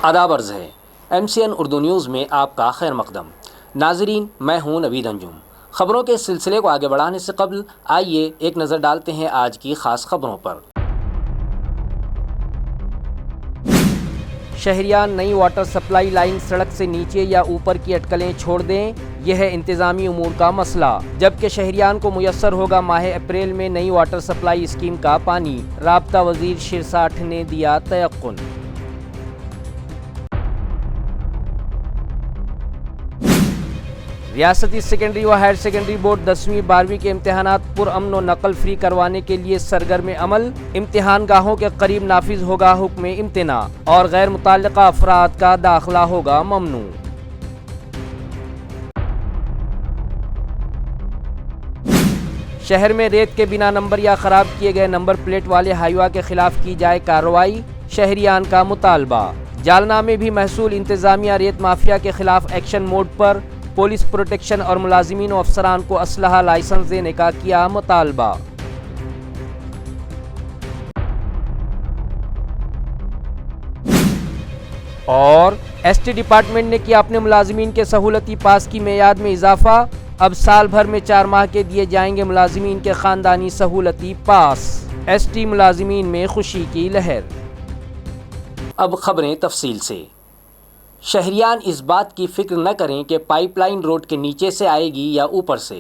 आदाब अर्ज़ है। MCN उर्दू न्यूज़ में आपका खैर मकदम। नाजरीन, मैं हूँ नवीद अंजुम। ख़बरों के सिलसिले को आगे बढ़ाने से कबल आइए एक नज़र डालते हैं आज की ख़ास ख़बरों पर। शहरियान नई वाटर सप्लाई लाइन सड़क से नीचे या ऊपर की अटकलें छोड़ दें, यह है इंतज़ामी उमूर का मसला। जबकि शहरियान को मुयस्सर होगा माह अप्रैल में नई वाटर सप्लाई स्कीम का पानी, राब्ता वज़ीर शिरसाठ ने दिया तयक़्क़ुन। रियासती सेकेंडरी व हायर सेकेंडरी बोर्ड 10वीं 12वीं के इम्तहानात पुरअमन व नकल फ्री करवाने के लिए सरगर्म अमल। इम्तिहान गाहों के करीब नाफिज होगा हुक्म इम्तना और गैर मुताल्लिका अफराद का दाखिला होगा ममनू। शहर में रेत के बिना नंबर या खराब किए गए नंबर प्लेट वाले हाईवा के खिलाफ की जाए कार्रवाई, शहरियान का मुतालबा। जालना में भी महसूल इंतजामिया रेत माफिया के खिलाफ एक्शन मोड पर, पुलिस प्रोटेक्शन और मुलाजिमीन व अफसरान को असलहा लाइसेंस देने का किया मुतालबा। और ST डिपार्टमेंट ने किया अपने मुलाजिमीन के सहूलती पास की मेयाद में इजाफा। अब साल भर में 4 माह के दिए जाएंगे मुलाजिमीन के खानदानी सहूलती पास। ST मुलाजिमीन में खुशी की लहर। अब खबरें तफसील से। शहरियान इस बात की फ़िक्र न करें कि पाइपलाइन रोड के नीचे से आएगी या ऊपर से।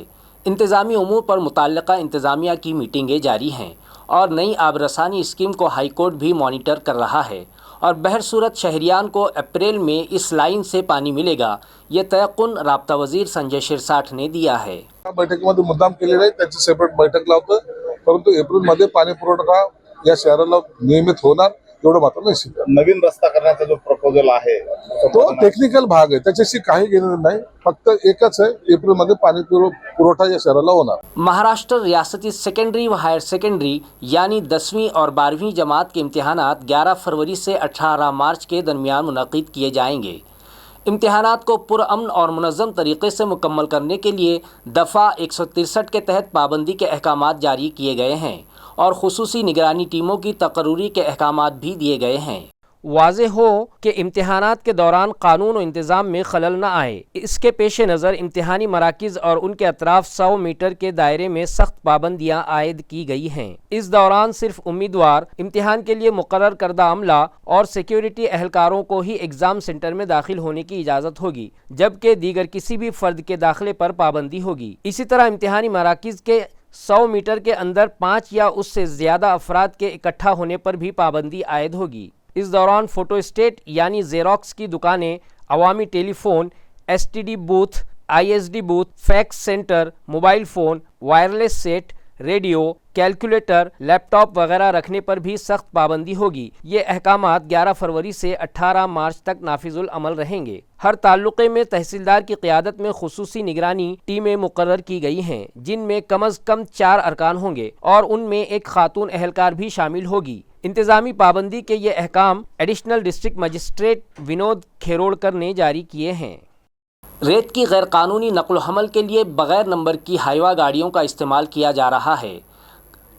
इंतज़ामी उमूर पर मुतल्लिका इंतज़ामिया की मीटिंगें जारी हैं और नई आबरसानी स्कीम को हाई कोर्ट भी मॉनिटर कर रहा है और बहरसूरत शहरियान को अप्रैल में इस लाइन से पानी मिलेगा, ये तयक़्क़ुन राब्ता वज़ीर संजय शिरसाठ ने दिया है। बैठकीमध्ये मुद्दाम केले नाही, त्याची सेपरेट बैठक लावतो, परंतु एप्रिलमध्ये पाणी पुरवठा या शहराला नियमित होणार एवढं मात्र निश्चित आहे। नवीन रस्ता करण्याचा जो प्रपोजल आहे तो टेक्निकल भाग आहे, त्याच्याशी काही घेणं नाही, फक्त एकच आहे, एप्रिलमध्ये पाणी पुरवठा या शहराला होणार। महाराष्ट्र रियासती सेकेंडरी व हायर सेकेंडरी यानी 10वीं और 12वीं जमात के इम्तहानात 11 फरवरी से 18 मार्च के दरमियान मुनक़िद किए जाएंगे। इम्तहानात को पुरअमन और मुनज़्ज़म तरीक़े से मुकम्मल करने के लिए दफ़ा 163 के तहत पाबंदी के अहकामात जारी किए गए हैं और खुसूसी निगरानी टीमों की तकर्रूरी के अहकामात भी दिए गए हैं। वाज़ेह हो कि इम्तहानात के दौरान कानून और इंतज़ाम में खलल न आए, इसके पेश नज़र इम्तहानी मराकिज़ और उनके अतराफ़ 100 मीटर के दायरे में सख्त पाबंदियाँ आयद की गई हैं। इस दौरान सिर्फ उम्मीदवार, इम्तहान के लिए मुकर्रर करदा अमला और सिक्योरिटी एहलकारों को ही एग्ज़ाम सेंटर में दाखिल होने की इजाज़त होगी, जबकि दीगर किसी भी फ़र्द के दाखिले पर पाबंदी होगी। इसी तरह इम्तहानी मराकिज़ के 100 मीटर के अंदर 5 या उससे ज़्यादा अफराद के इकट्ठा होने पर भी पाबंदी आयद होगी। इस दौरान फ़ोटो स्टेट यानी ज़ेरॉक्स की दुकानें, अवामी telephone, STD booth, ISD booth, fax centre, mobile phone, wireless set, radio, calculator, laptop वगैरह रखने पर भी सख्त पाबंदी होगी। ये अहकामात 11 फरवरी से 18 मार्च तक नाफिजुल अमल रहेंगे। हर ताल्लुक़े में तहसीलदार की क़ियादत में खुसूसी निगरानी टीमें मुकर्रर की गई हैं, जिनमें कम अज़ कम 4 अरकान होंगे और उनमें एक खातून एहलकार भी शामिल होगी। इंतज़ामी पाबंदी के ये अहकाम एडिशनल डिस्ट्रिक्ट मजिस्ट्रेट विनोद खेरोड़कर ने जारी किए हैं। रेत की गैर कानूनी नक़्ल हमल के लिए बग़ैर नंबर की हाईवा गाड़ियों का इस्तेमाल किया जा रहा है।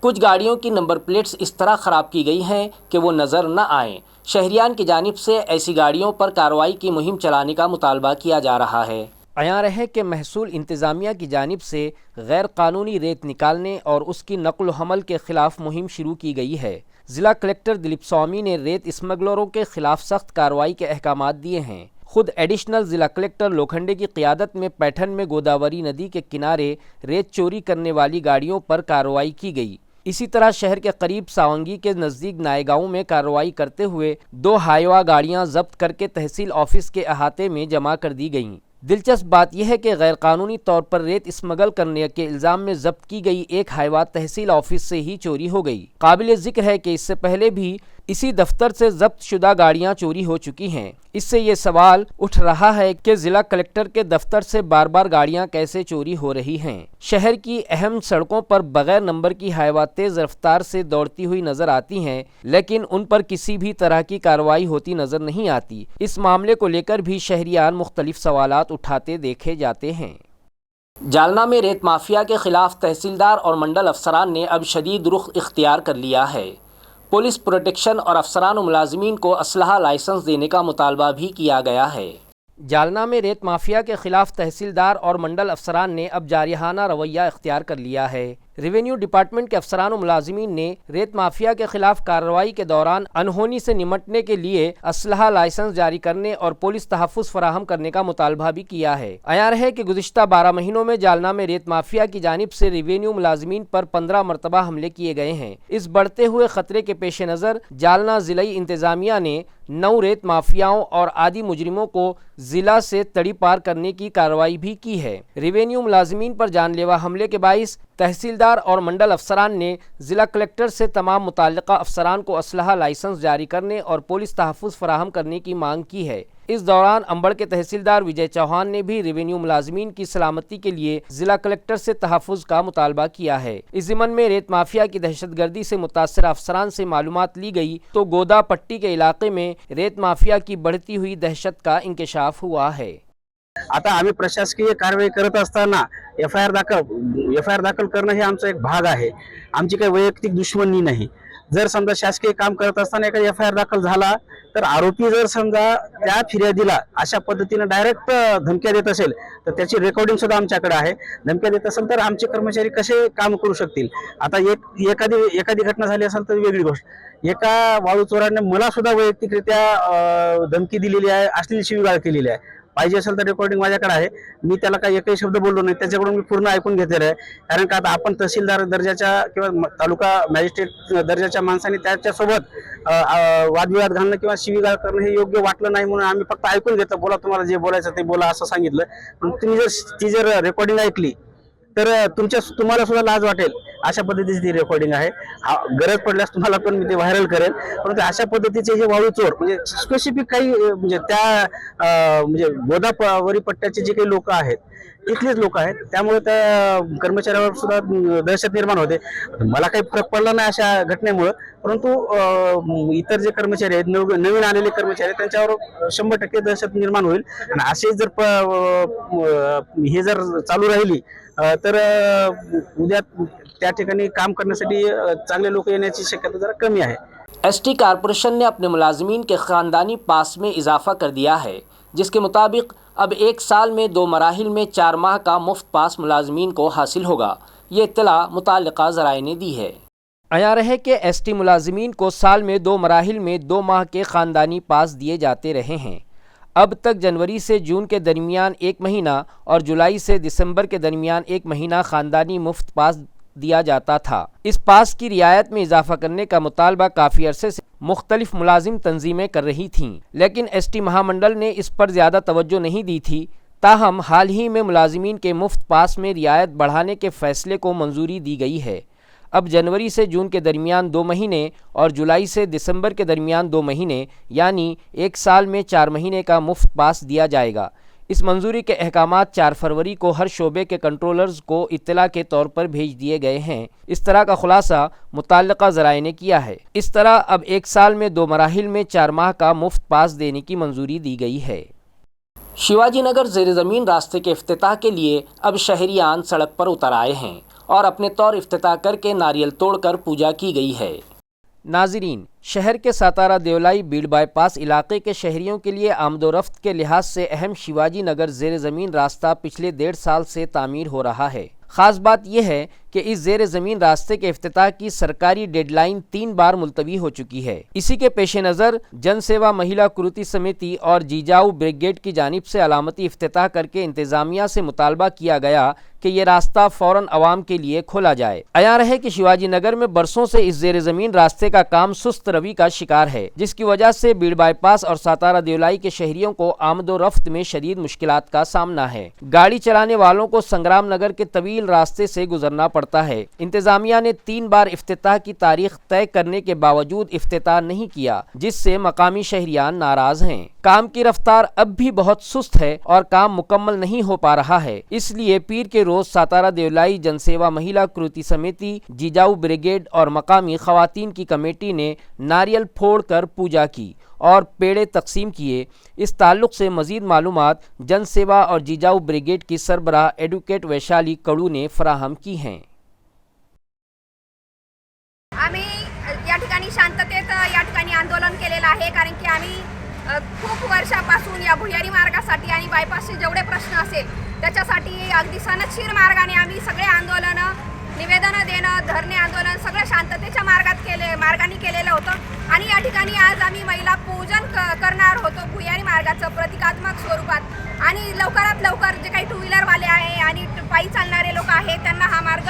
कुछ गाड़ियों की नंबर प्लेट्स इस तरह ख़राब की गई हैं कि वो नज़र न आएँ। शहरियान की जानिब से ऐसी गाड़ियों पर कार्रवाई की मुहिम चलाने का मुतालबा किया जा रहा है। अयां रहे कि महसूल इंतज़ामिया की जानिब से गैर कानूनी रेत निकालने और उसकी नक़्ल हमल के ख़िलाफ़ मुहिम शुरू की गई है। ज़िला कलेक्टर दिलीप स्वामी ने रेत स्मगलरों के ख़िलाफ़ सख्त कार्रवाई के अहकामात दिए हैं। खुद एडिशनल ज़िला कलेक्टर लोखंडे की क़ियादत में पैठन में गोदावरी नदी के किनारे रेत चोरी करने वाली गाड़ियों पर कार्रवाई की गई। इसी तरह शहर के करीब सावंगी के नज़दीक नायगांव में कार्रवाई करते हुए 2 हाईवा गाड़ियां जब्त करके तहसील ऑफिस के अहाते में जमा कर दी गईं। दिलचस्प बात यह है कि गैर कानूनी तौर पर रेत स्मगल करने के इल्ज़ाम में जब्त की गई एक हाईवा तहसील ऑफिस से ही चोरी हो गई। काबिल ज़िक्र है कि इससे पहले भी इसी दफ्तर से जब्त शुदा गाड़ियां चोरी हो चुकी हैं। इससे ये सवाल उठ रहा है कि ज़िला कलेक्टर के दफ्तर से बार बार गाड़ियां कैसे चोरी हो रही हैं। शहर की अहम सड़कों पर बगैर नंबर की हाईवा तेज़ रफ्तार से दौड़ती हुई नज़र आती हैं, लेकिन उन पर किसी भी तरह की कार्रवाई होती नज़र नहीं आती। इस मामले को लेकर भी शहरियान मुख्तलिफ सवालात उठाते देखे जाते हैं। जालना में रेत माफिया के खिलाफ तहसीलदार और मंडल अफसरान ने अब शदीद रुख इख्तियार कर लिया है। पुलिस प्रोटेक्शन और अफसरान व मुलाजमीन को असलहा लाइसेंस देने का मुतालबा भी किया गया है। जालना में रेत माफिया के खिलाफ तहसीलदार और मंडल अफसरान ने अब जारिहाना रवैया इख्तियार कर लिया है। रेवेन्यू डिपार्टमेंट के अफसरान व मुलाजमीन ने रेत माफिया के खिलाफ कार्रवाई के दौरान अनहोनी से निमटने के लिए असलहा लाइसेंस जारी करने और पुलिस तहफ़्फ़ुज़ फराहम करने का मुतालबा भी किया है। अयार है कि गुज़िश्ता 12 महीनों में जालना में रेत माफिया की जानिब से रेवेन्यू मुलाजमीन पर 15 मरतबा हमले किए गए हैं। इस बढ़ते हुए खतरे के पेश नज़र जालना ज़िलाई इंतज़ामिया ने 9 रेत माफियाओं और आदि मुजरिमों को ज़िला से तड़ी पार करने की कार्रवाई भी की है। रेवेन्यू मुलाजमीन पर जानलेवा हमले के बाइस तहसीलदार और मंडल अफसरान ने ज़िला कलेक्टर से तमाम मुताल्लिक़ा अफसरान को असलहा लाइसेंस जारी करने और पुलिस तहफ़्फ़ुज़ फराहम करने की मांग की है। इस दौरान अंबड़ के तहसीलदार विजय चौहान ने भी रेवेन्यू मुलाजमीन की सलामती के लिए ज़िला कलेक्टर से तहफ़्फ़ुज़ का मुतालबा किया है। इस ज़िमन में रेत माफिया की दहशतगर्दी से मुतासर अफसरान से मालूमात ली गई तो गोदा पट्टी के इलाके में रेत माफिया की बढ़ती हुई दहशत का इंकशाफ हुआ है। आता आम्ही प्रशासकीय कारवाई करत असताना एफआयआर दाखल करणं हे आमचा एक भाग आहे। आमची काही वैयक्तिक दुश्मनी नाही। जर समजा शासकीय काम करत असताना एखादा एफआयआर दाखल झाला तर आरोपी जर समजा त्या फिर्यादीला अशा पद्धतीने डायरेक्ट धमक्या देत असेल तर त्याची रेकॉर्डिंग सुद्धा आमच्याकडे आहे। धमक्या देत असेल तर आमचे कर्मचारी कसे काम करू शकतील। आता एखादी घटना झाली असेल तर वेगळी गोष्ट। एका वाळू चोराने मला सुद्धा वैयक्तिकरित्या धमकी दिलेली आहे, अश्लील शिवीगाळ केलेली आहे। पाहिजे असेल तर रेकॉर्डिंग माझ्याकडे आहे। मी त्याला काही एकही शब्द बोललो नाही, त्याच्याकडून मी पूर्ण ऐकून घेतलेलं आहे। कारण का आता आपण तहसीलदार दर्जाच्या किंवा तालुका मॅजिस्ट्रेट दर्जाच्या माणसांनी त्याच्यासोबत वादविवाद घालणं किंवा शिवीगाळ करणं हे योग्य वाटलं नाही, म्हणून आम्ही फक्त ऐकून घेतो। बोला, तुम्हाला जे बोलायचं ते बोला असं सांगितलं। पण तुम्ही जर रेकॉर्डिंग ऐकली तर तुम्हाला सुद्धा लाज वाटेल। अशा पद्धतीची ती रेकॉर्डिंग आहे। गरज पडल्यास तुम्हाला पण मी ते व्हायरल करेल। परंतु अशा पद्धतीचे हे वाळू चोर म्हणजे स्पेसिफिक काही म्हणजे त्या म्हणजे गोदावरी पट्ट्याचे जे काही लोक आहेत इथलेच लोक आहेत, त्यामुळे त्या कर्मचाऱ्यावर सुद्धा दहशत निर्माण होते। मला काही फरक पडला नाही अशा घटनेमुळे, परंतु इतर जे कर्मचारी आहेत, नवीन आलेले कर्मचारी आहेत, त्यांच्यावर 100% दहशत निर्माण होईल। आणि असे जर हे जर चालू राहिली तर उद्या त्या ठिकाणी काम करण्यासाठी चांगले लोक येण्याची शक्यता जरा कमी आहे। एसटी कारपोरेशन ने अपने मुलाजमीन के ख़ानदानी पास में इजाफा कर दिया है, जिसके मुताबिक अब 1 साल में 2 मराहिल में 4 माह का मुफ्त पास मुलाजमीन को हासिल होगा। ये इत्तला मुताल्लिक़ा ज़राए ने दी है। अयार है कि एसटी मुलाजमीन को साल में 2 मराहिल में 2 माह के ख़ानदानी पास दिए जाते रहे हैं। अब तक जनवरी से जून के दरमियान 1 महीना और जुलाई से दिसंबर के दरमियान 1 महीना ख़ानदानी मुफ्त पास दिया जाता था। इस पास की रियायत में इजाफा करने का मुतालबा काफ़ी अरसे से मुख्तलिफ मुलाजिम तंजीमें कर रही थीं, लेकिन एसटी महामंडल ने इस पर ज़्यादा तवज्जो नहीं दी थी। ताहम हाल ही में मुलाजिमीन के मुफ्त पास में रियायत बढ़ाने के फ़ैसले को मंजूरी दी गई है। अब जनवरी से जून के दरमियान 2 महीने और जुलाई से दिसंबर के दरमियान 2 महीने यानी 1 साल में 4 महीने का मुफ्त पास दिया जाएगा। इस मंजूरी के अहकामात 4 फरवरी को हर शोबे के कंट्रोलर्स को इत्तला के तौर पर भेज दिए गए हैं। इस तरह का खुलासा मुताल्लिक़ा ज़राए ने किया है। इस तरह अब 1 साल में 2 मराहिल में 4 माह का मुफ्त पास देने की मंजूरी दी गई है। शिवाजी नगर ज़ेर ज़मीन रास्ते के इफ्तिताह के लिए अब शहरियान सड़क पर उतर आए हैं और अपने तौर इफ्तिताह करके नारियल तोड़कर पूजा की गई है। नाज़रीन, शहर के सातारा देवलाई बीड़ बाईपास इलाके के शहरियों के लिए आमदोरफ्त के लिहाज से अहम शिवाजी नगर ज़ेर ज़मीन रास्ता पिछले 1.5 साल से तामीर हो रहा है। ख़ास बात यह है कि इस ज़ेर ज़मीन रास्ते के इफ्तिताह की सरकारी डेडलाइन 3 बार मुलतवी हो चुकी है। इसी के पेश नज़र जन सेवा महिला कुर्ती समिति और जीजाऊ ब्रिगेड की जानिब से अलामती इफ्तिताह करके इंतज़ामिया से मुतालबा किया गया कि ये रास्ता फ़ौरन आवाम के लिए खोला जाए। अयार है कि शिवाजी नगर में बरसों से इस ज़ेर ज़मीन रास्ते का काम सुस्त रवि का शिकार है, जिसकी वजह से बीड़ बाईपास और सातारा देवलाई के शहरियों को आमदो रफ्त में शदीद मुश्किलात का सामना है। गाड़ी चलाने वालों को संग्राम नगर के तवील रास्ते से गुजरना पड़ता है। इंतज़ामिया ने 3 बार इफ्तिताह की तारीख तय करने के बावजूद इफ्तिताह नहीं किया, जिससे मकामी शहरियान नाराज हैं। काम की रफ्तार अब भी बहुत सुस्त है और काम मुकम्मल नहीं हो पा रहा है। इसलिए पीर के रोज सातारा देवलाई जनसेवा महिला कृति समिति, जीजाऊ ब्रिगेड और मकामी खवातीन की कमेटी ने नारियल फोड़ कर पूजा की और पेड़े तकसीम किए। इस ताल्लुक़ से मज़ीद मालूमात जन सेवा और जीजाऊ ब्रिगेड की सरबराह एडवोकेट वैशाली कड़ू ने फराहम की हैं। आम्ही या ठिकाणी शांततेत या ठिकाणी आंदोलन केलेलं आहे, कारण की आम्ही खूप वर्षापासून या भुयारी मार्गासाठी आणि बायपासचे जेवढे प्रश्न असेल त्याच्यासाठी अगदी सनदशीर मार्गाने आम्ही सगळे आंदोलनं, निवेदनं देणं, धरणे आंदोलन सगळं शांततेच्या मार्गाने केलेलं होतं. आणि या ठिकाणी आज आम्ही महिला पूजन करणार होतो भुयारी मार्गाचं प्रतिकात्मक स्वरूपात. आणि लवकरात लवकर जे काही टू व्हीलरवाले आहे आणि पायी चालणारे लोक आहेत त्यांना हा मार्ग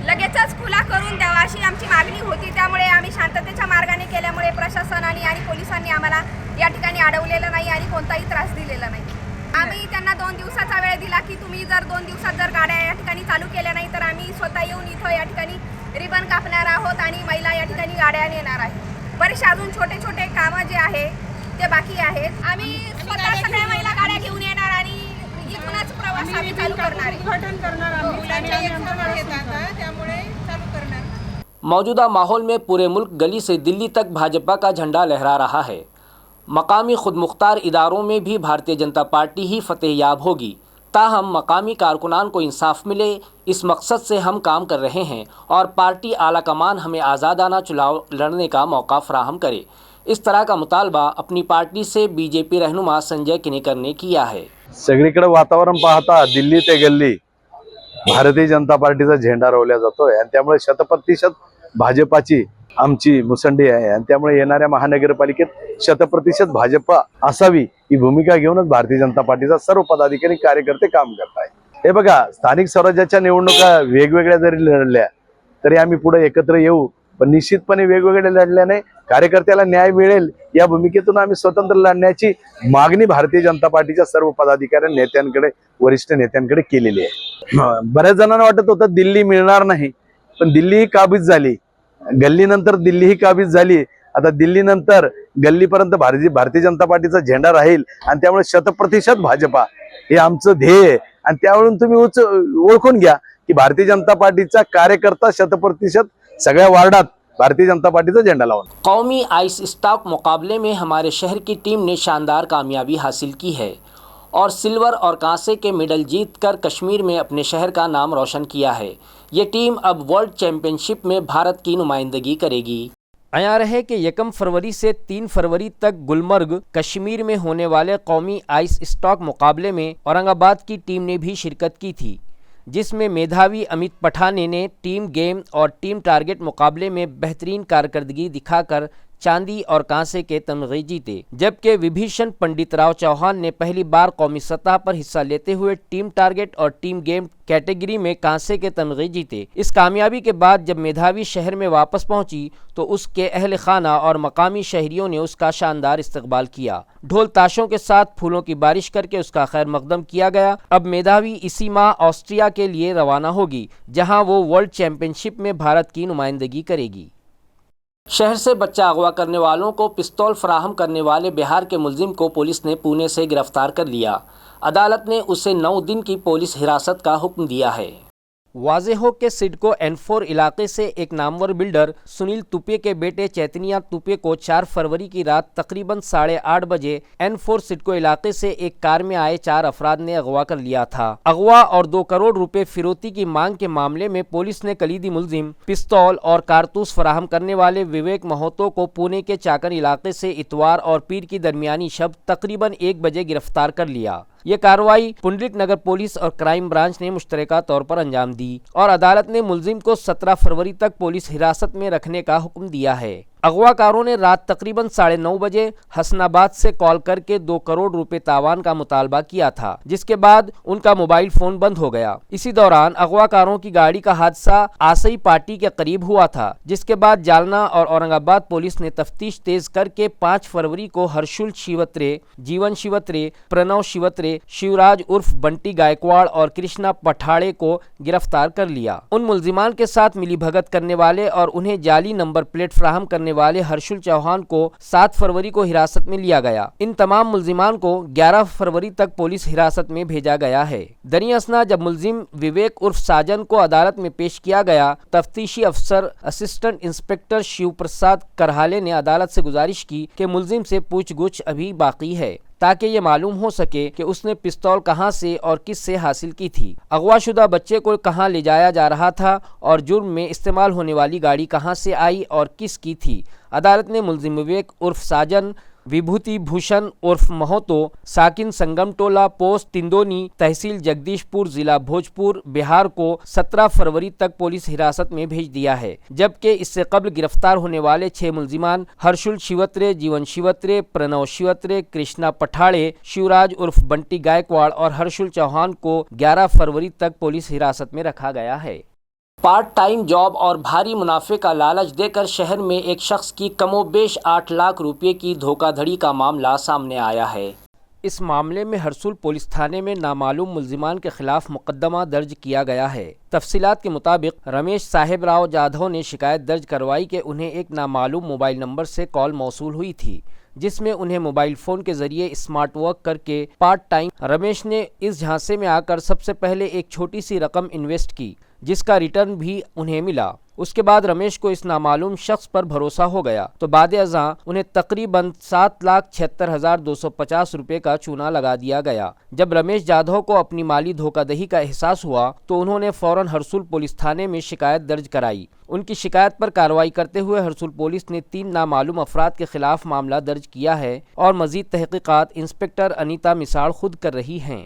लगेचच खुला करून द्यावा अशी आमची मागणी होती. त्यामुळे आम्ही शांततेच्या मार्गाने केल्यामुळे प्रशासनाने आणि पोलिसांनी आम्हाला या ठिकाणी अडवलेलं नाही आणि कोणताही त्रास दिलेला नाही. आम्ही त्यांना 2 दिवसाचा वेळ दिला की तुम्ही जर 2 दिवसात जर गाड्या या ठिकाणी चालू केल्या नाही तर आम्ही स्वतः येऊन इथं या ठिकाणी रिबन कापणार आहोत आणि महिला या ठिकाणी गाड्या नेणार आहेत. बरेचसे अजून छोटे छोटे कामं जे आहे ते बाकी आहेत. आम्ही स्वतः सगळ्या महिला गाड्या घेऊन येणार आणि इथूनच प्रवास आम्ही चालू करणार आहे. मौजूदा माहौल में पूरे मुल्क गली से दिल्ली तक भाजपा का झंडा लहरा रहा है. मकामी खुद मुख्तार इदारों में भी भारतीय जनता पार्टी ही फतेहयाब होगी. ताहम मकामी कारकुनान को इंसाफ मिले, इस मकसद से हम काम कर रहे हैं और पार्टी आला कमान हमें आज़ादाना चुनाव लड़ने का मौका फराहम करे. इस तरह का मुतालबा अपनी पार्टी से बीजेपी रहनुमा संजय किनेकर ने किया है. सगळीकडे वातावरण पाहता दिल्ली ते गल्ली भारतीय जनता पार्टीचा झेंडा रोवला जातोय आणि त्यामुळे 100% भाजपाची आमची मुसंडी आहे आणि त्यामुळे येणाऱ्या महानगरपालिकेत 100% भाजपा असावी ही भूमिका घेऊनच भारतीय जनता पार्टीचा सर्व पदाधिकारी कार्यकर्ते काम करत आहेत. हे बघा, स्थानिक स्वराज्याच्या निवडणुका वेगवेगळ्या जरी लढल्या तरी आम्ही पुढे एकत्र येऊ, पण निश्चितपणे वेगवेगळ्या लढल्याने कार्यकर्त्याला न्याय मिळेल या भूमिकेतून आम्ही स्वतंत्र लढण्याची मागणी भारतीय जनता पार्टीच्या सर्व पदाधिकारी नेत्यांकडे, वरिष्ठ नेत्यांकडे केलेली आहे. बऱ्याच जणांना वाटत होतं दिल्ली मिळणार नाही, पण दिल्ली ही काबीज झाली. गल्लीनंतर दिल्ली ही काबीज झाली. आता दिल्लीनंतर गल्लीपर्यंत भारतीय जनता पार्टीचा झेंडा राहील आणि त्यामुळे 100% भाजपा हे आमचं ध्येय आहे. आणि त्यावरून तुम्ही ओळखून घ्या की भारतीय जनता पार्टीचा कार्यकर्ता 100% सगळ्या वार्डात भारतीय जनता पार्टी का झंडा लाओ। कौमी आइस स्टॉक मुकाबले में हमारे शहर की टीम ने शानदार कामयाबी हासिल की है और सिल्वर और कांसे के मेडल जीतकर कश्मीर में अपने शहर का नाम रोशन किया है। ये टीम अब वर्ल्ड चैंपियनशिप में भारत की नुमाइंदगी करेगी। अयार है कि 1 फरवरी से 3 फरवरी तक गुलमर्ग कश्मीर में होने वाले कौमी आइस स्टॉक मुकाबले में औरंगाबाद की टीम ने भी शिरकत की थी, जिसमें मेधावी अमित पठाने ने टीम गेम और टीम टारगेट मुकाबले में बेहतरीन कारकर्दगी दिखाकर चांदी और कांसे के तमगे जीते, जबकि विभीषण पंडित राव चौहान ने पहली बार कौमी सतह पर हिस्सा लेते हुए टीम टारगेट और टीम गेम कैटेगरी में कांसे के तमगे जीते। इस कामयाबी के बाद जब मेधावी शहर में वापस पहुंची तो उसके अहल खाना और मकामी शहरियों ने उसका शानदार इस्तकबाल किया। ढोल ताशों के साथ फूलों की बारिश करके उसका खैर मकदम किया गया। अब मेधावी इसी माह ऑस्ट्रिया के लिए रवाना होगी, जहां वो वर्ल्ड चैंपियनशिप में भारत की नुमाइंदगी करेगी। शहर से बच्चा अगवा करने वालों को पिस्तौल फराहम करने वाले बिहार के मुलजिम को पुलिस ने पुणे से गिरफ्तार कर लिया। अदालत ने उसे 9 दिन की पुलिस हिरासत का हुक्म दिया है। वाज़ेह हो के सिडको N4 इलाके से एक नामवर बिल्डर सुनील तुपे के बेटे चैतन्या तुपे को 4 फरवरी की रात तकरीबन 8:30 बजे N4 सिडको इलाके से एक कार में आए 4 अफराद ने अगवा कर लिया था। अगवा और 2 करोड़ रुपए फिरौती की मांग के मामले में पुलिस ने कलीदी मुलजिम पिस्तौल और कारतूस फराहम करने वाले विवेक महतो को पुणे के चाकन इलाके से इतवार और पीर की दरमियानी शब तकरीबन 1 बजे गिरफ्तार कर लिया। ये कार्रवाई पुंडलिक नगर पुलिस और क्राइम ब्रांच ने मुश्तरका तौर पर अंजाम दी और अदालत ने मुलजिम को 17 फरवरी तक पुलिस हिरासत में रखने का हुक्म दिया है। अगवाकारों ने रात तकरीबन 9:30 बजे हसनाबाद से कॉल करके 2 करोड़ रुपए तावान का मुतालबा किया था, जिसके बाद उनका मोबाइल फोन बंद हो गया। इसी दौरान अगवाकारों की गाड़ी का हादसा आसई पार्टी के करीब हुआ था, जिसके बाद जालना और औरंगाबाद पुलिस ने तफ्तीश तेज करके 5 फरवरी को हर्षुल शिवत्रे, जीवन शिवत्रे, प्रणव शिवत्रे, शिवराज उर्फ बंटी गायकवाड़ और कृष्णा पठाड़े को गिरफ्तार कर लिया। उन मुलजिमान के साथ मिलीभगत करने वाले और उन्हें जाली नंबर प्लेट फराहम करने वाले हर्षुल चौहान को 7 फरवरी को हिरासत में लिया गया। इन तमाम मुलजिमान को 11 फरवरी तक पुलिस हिरासत में भेजा गया है। दरिया असना जब मुलजिम विवेक उर्फ साजन को अदालत में पेश किया गया, तफ्तीशी अफसर असिस्टेंट इंस्पेक्टर शिव प्रसाद करहाले ने अदालत से गुजारिश की कि मुलजिम से पूछगुछ अभी बाकी है। تاکہ یہ معلوم ہو سکے کہ اس نے پستول کہاں سے اور کس سے حاصل کی تھی، اغوا شدہ بچے کو کہاں لے جایا جا رہا تھا اور جرم میں استعمال ہونے والی گاڑی کہاں سے آئی اور کس کی تھی۔ عدالت نے ملزم وویک عرف ساجن، وبھوتی بھوشن عرف مہتو، ساکن سنگم ٹولہ، پوسٹ تندونی، تحصیل جگدیش پور، ضلع بھوجپور، بہار کو 17 فروری تک پولیس حراست میں بھیج دیا ہے، جبکہ اس سے قبل گرفتار ہونے والے 6 ملزمان ہرشل شیوترے، جیون شیوترے، پرنو شیوترے، کرشنا پٹھاڑے، شیوراج عرف بنٹی گائیکواڑ اور ہرشل چوہان کو 11 فروری تک پولیس حراست میں رکھا گیا ہے۔ پارٹ ٹائم جاب اور بھاری منافع کا لالچ دے کر شہر میں ایک شخص کی کم و بیش 8 لاکھ روپے کی دھوکہ دھڑی کا معاملہ سامنے آیا ہے۔ اس معاملے میں ہرسول پولیس تھانے میں نامعلوم ملزمان کے خلاف مقدمہ درج کیا گیا ہے۔ تفصیلات کے مطابق رمیش صاحب راؤ جادھو نے شکایت درج کروائی کہ انہیں ایک نامعلوم موبائل نمبر سے کال موصول ہوئی تھی، جس میں انہیں موبائل فون کے ذریعے اسمارٹ ورک کر کے پارٹ ٹائم۔ رمیش نے اس جھانسے میں آ کر سب سے پہلے ایک چھوٹی سی رقم انویسٹ کی، جس کا ریٹرن بھی انہیں ملا۔ اس کے بعد رمیش کو اس نامعلوم شخص پر بھروسہ ہو گیا تو بعد ازاں انہیں تقریباً 7,76,250 روپے کا چونا لگا دیا گیا۔ جب رمیش جادھو کو اپنی مالی دھوکہ دہی کا احساس ہوا تو انہوں نے فوراً ہرسول پولیس تھانے میں شکایت درج کرائی۔ ان کی شکایت پر کارروائی کرتے ہوئے ہرسول پولیس نے 3 نامعلوم افراد کے خلاف معاملہ درج کیا ہے اور مزید تحقیقات انسپکٹر انیتا مساڑ خود کر رہی ہیں۔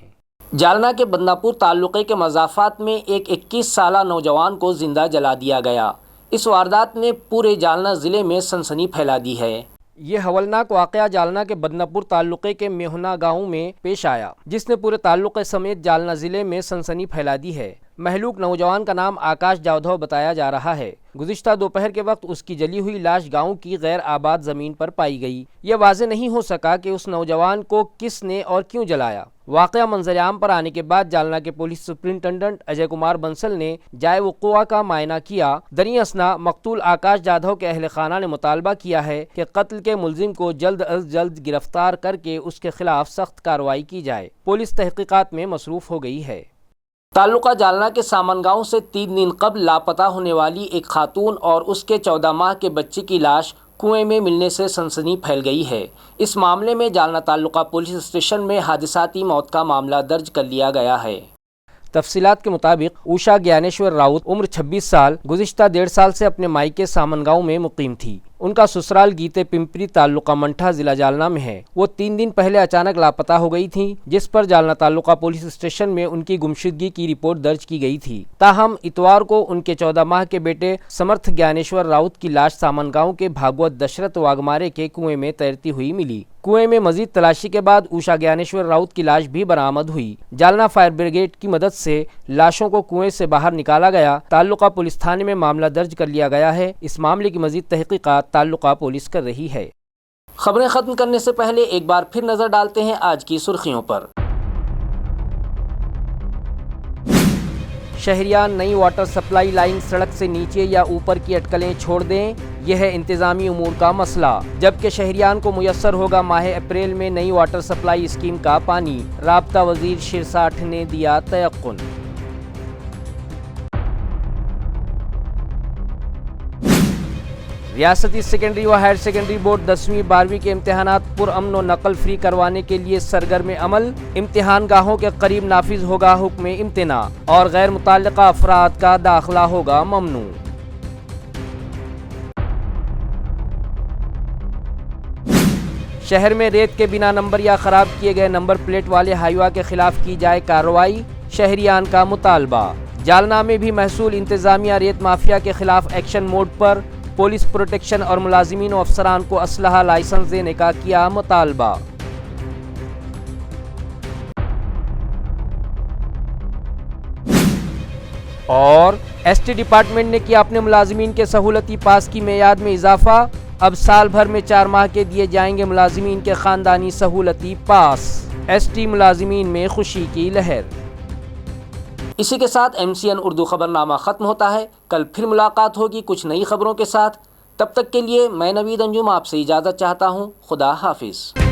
جالنہ کے بدناپور تعلقے کے مضافات میں ایک 21 سالہ نوجوان کو زندہ جلا دیا گیا۔ اس واردات نے پورے جالنہ ضلع میں سنسنی پھیلا دی ہے۔ یہ ہولناک واقعہ جالنہ کے بدناپور تعلقے کے میہنا گاؤں میں پیش آیا، جس نے پورے تعلقے سمیت جالنہ ضلع میں سنسنی پھیلا دی ہے۔ مہلوک نوجوان کا نام آکاش جادھو بتایا جا رہا ہے۔ گزشتہ دوپہر کے وقت اس کی جلی ہوئی لاش گاؤں کی غیر آباد زمین پر پائی گئی۔ یہ واضح نہیں ہو سکا کہ اس نوجوان کو کس نے اور کیوں جلایا۔ واقعہ منظر عام پر آنے کے بعد جالنہ کے پولیس سپرنٹنڈنٹ اجے کمار بنسل نے جائے وقوع کا معائنہ کیا۔ دریں اثنا مقتول آکاش جادھو کے اہل خانہ نے مطالبہ کیا ہے کہ قتل کے ملزم کو جلد از جلد گرفتار کر کے اس کے خلاف سخت کارروائی کی جائے۔ پولیس تحقیقات میں مصروف ہو گئی ہے۔ تعلقہ جالنہ کے سامن گاؤں سے 3 دن قبل لاپتہ ہونے والی ایک خاتون اور اس کے 14 ماہ کے بچے کی لاش کنویں میں ملنے سے سنسنی پھیل گئی ہے۔ اس معاملے میں جالنہ تعلقہ پولیس اسٹیشن میں حادثاتی موت کا معاملہ درج کر لیا گیا ہے۔ تفصیلات کے مطابق اوشا گیانیشور راؤت عمر 26 سال گزشتہ 1.5 سال سے اپنے مائکے سامن گاؤں میں مقیم تھی۔ ان کا سسرال گیتے پمپری تعلقہ منٹھا ضلع جالنہ میں ہے۔ وہ 3 دن پہلے اچانک لاپتہ ہو گئی تھیں، جس پر جالنہ تعلقہ پولیس اسٹیشن میں ان کی گمشدگی کی رپورٹ درج کی گئی تھی۔ تاہم اتوار کو ان کے 14 ماہ کے بیٹے سمرتھ گیانیشور راؤت کی لاش سامن گاؤں کے بھاگوت دشرت واگمارے کے کنویں میں تیرتی ہوئی ملی۔ کنویں میں مزید تلاشی کے بعد اوشا گیانیشور راؤت کی لاش بھی برآمد ہوئی۔ جالنہ فائر بریگیڈ کی مدد سے لاشوں کو کنویں سے باہر نکالا گیا۔ تعلقہ پولیس تھانے میں معاملہ درج کر لیا گیا ہے۔ اس معاملے کی مزید تحقیقات تعلقہ پولیس کر رہی ہے۔ خبریں ختم کرنے سے پہلے ایک بار پھر نظر ڈالتے ہیں آج کی سرخیوں پر۔ شہریان نئی واٹر سپلائی لائن سڑک سے نیچے یا اوپر کی اٹکلیں چھوڑ دیں، یہ ہے انتظامی امور کا مسئلہ، جبکہ شہریان کو میسر ہوگا ماہ اپریل میں نئی واٹر سپلائی اسکیم کا پانی، رابطہ وزیر شرساٹھ نے دیا تیقن۔ ریاستی سیکنڈری و ہائر سیکنڈری بورڈ 10ویں 12ویں کے امتحانات پرامن و نقل فری کروانے کے لیے سرگرم عمل، امتحان گاہوں کے قریب نافذ ہوگا حکم امتناع اور غیر متعلقہ افراد کا داخلہ ہوگا ممنوع۔ شہر میں ریت کے بنا نمبر یا خراب کیے گئے نمبر پلیٹ والے ہائیوا کے خلاف کی جائے کارروائی، شہریان کا مطالبہ۔ جالنہ میں بھی محصول انتظامیہ ریت مافیا کے خلاف ایکشن موڈ پر، پولیس پروٹیکشن اور ملازمین و افسران کو اسلحہ لائسنس دینے کا کیا مطالبہ۔ اور ایس ٹی ڈپارٹمنٹ نے کیا اپنے ملازمین کے سہولتی پاس کی میعاد میں اضافہ، اب سال بھر میں 4 ماہ کے دیے جائیں گے ملازمین کے خاندانی سہولتی پاس، ایس ٹی ملازمین میں خوشی کی لہر۔ اسی کے ساتھ MCN اردو خبرنامہ ختم ہوتا ہے۔ کل پھر ملاقات ہوگی کچھ نئی خبروں کے ساتھ، تب تک کے لیے میں نوید انجم آپ سے اجازت چاہتا ہوں۔ خدا حافظ۔